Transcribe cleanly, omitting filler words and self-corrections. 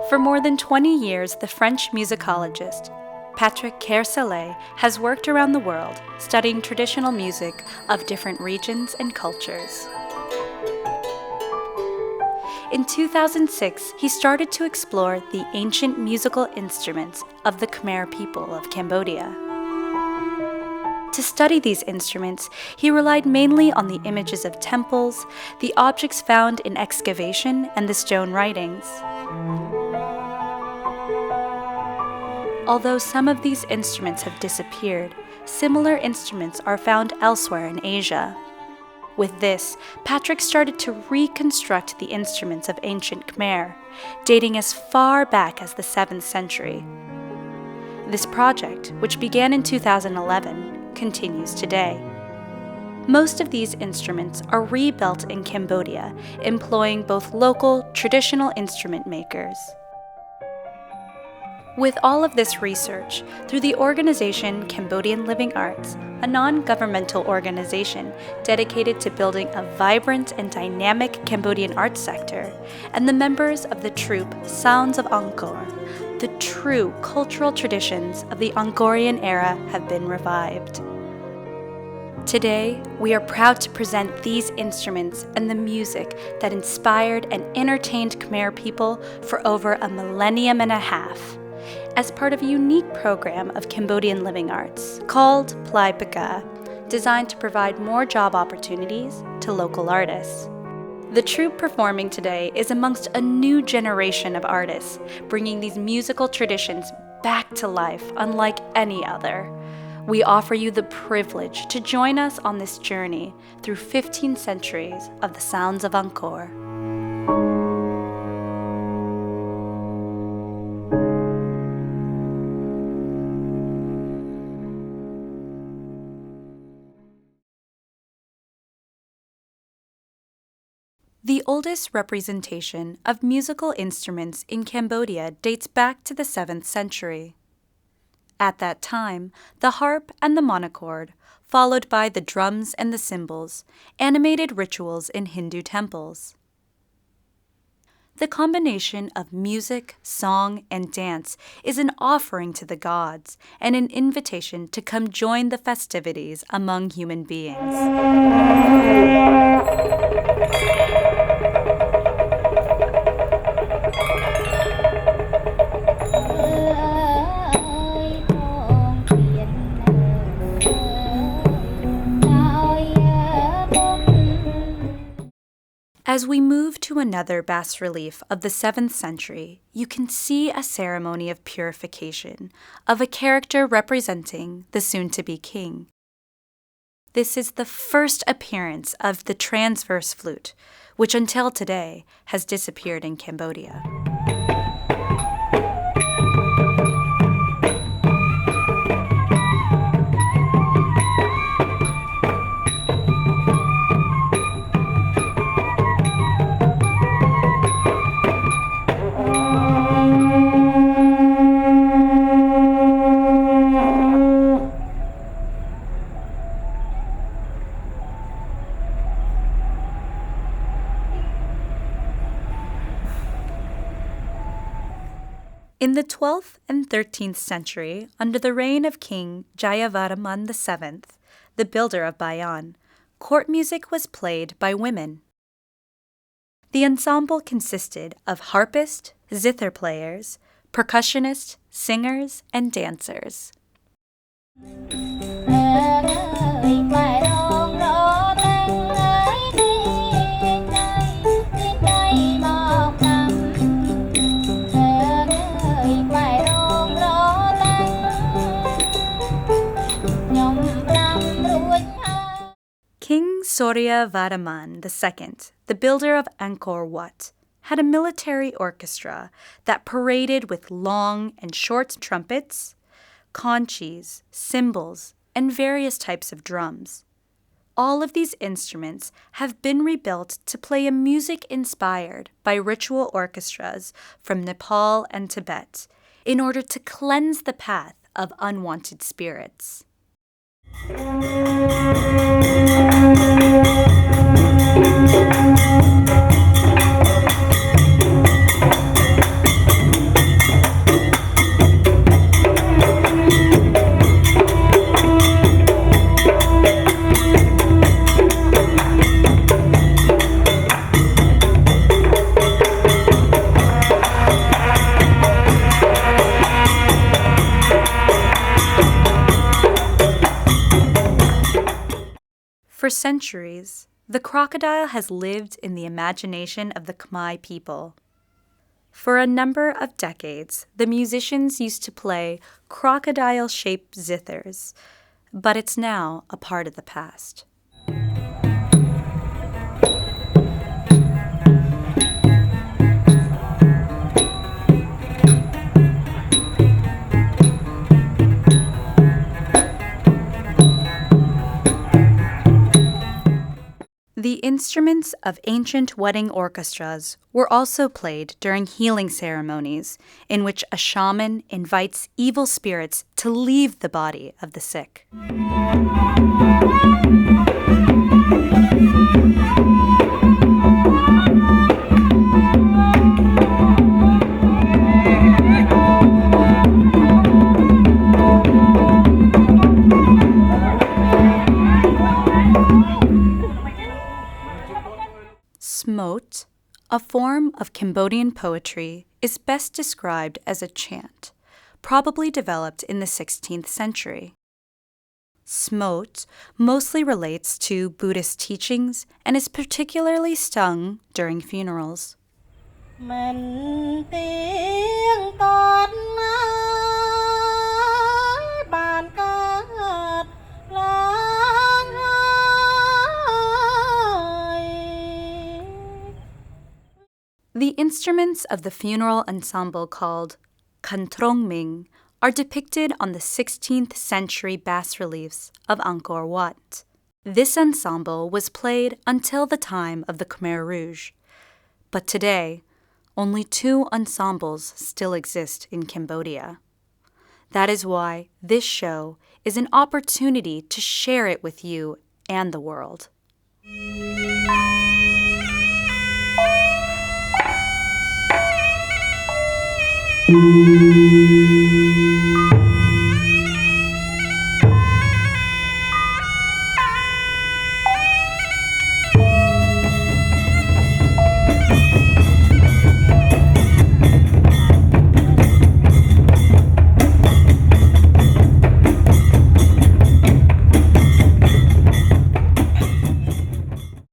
For more than 20 years, the French musicologist Patrick Kersalé has worked around the world studying traditional music of different regions and cultures. In 2006, he started to explore the ancient musical instruments of the Khmer people of Cambodia. To study these instruments, he relied mainly on the images of temples, the objects found in excavation, and the stone writings. Although some of these instruments have disappeared, similar instruments are found elsewhere in Asia. With this, Patrick started to reconstruct the instruments of ancient Khmer, dating as far back as the 7th century. This project, which began in 2011, continues today. Most of these instruments are rebuilt in Cambodia, employing both local, traditional instrument makers. With all of this research, through the organization Cambodian Living Arts, a non-governmental organization dedicated to building a vibrant and dynamic Cambodian arts sector, and the members of the troupe Sounds of Angkor, the true cultural traditions of the Angkorian era have been revived. Today, we are proud to present these instruments and the music that inspired and entertained Khmer people for over a millennium and a half, as part of a unique program of Cambodian Living Arts called Plai Pika, designed to provide more job opportunities to local artists. The troupe performing today is amongst a new generation of artists, bringing these musical traditions back to life unlike any other. We offer you the privilege to join us on this journey through 15 centuries of the Sounds of Angkor. The oldest representation of musical instruments in Cambodia dates back to the 7th century. At that time, the harp and the monochord, followed by the drums and the cymbals, animated rituals in Hindu temples. The combination of music, song, and dance is an offering to the gods and an invitation to come join the festivities among human beings. As we move to another bas-relief of the 7th century, you can see a ceremony of purification of a character representing the soon-to-be king. This is the first appearance of the transverse flute, which until today has disappeared in Cambodia. In the 12th and 13th century, under the reign of King Jayavarman VII, the builder of Bayan, court music was played by women. The ensemble consisted of harpists, zither players, percussionists, singers, and dancers. King Surya Varman II, the builder of Angkor Wat, had a military orchestra that paraded with long and short trumpets, conches, cymbals, and various types of drums. All of these instruments have been rebuilt to play a music inspired by ritual orchestras from Nepal and Tibet in order to cleanse the path of unwanted spirits. For centuries, the crocodile has lived in the imagination of the Khmer people. For a number of decades, the musicians used to play crocodile-shaped zithers, but it's now a part of the past. The instruments of ancient wedding orchestras were also played during healing ceremonies in which a shaman invites evil spirits to leave the body of the sick. Smote, a form of Cambodian poetry, is best described as a chant, probably developed in the 16th century. Smote mostly relates to Buddhist teachings and is particularly sung during funerals. The instruments of the funeral ensemble called Kantrongming are depicted on the 16th century bas-reliefs of Angkor Wat. This ensemble was played until the time of the Khmer Rouge, but today only 2 ensembles still exist in Cambodia. That is why this show is an opportunity to share it with you and the world.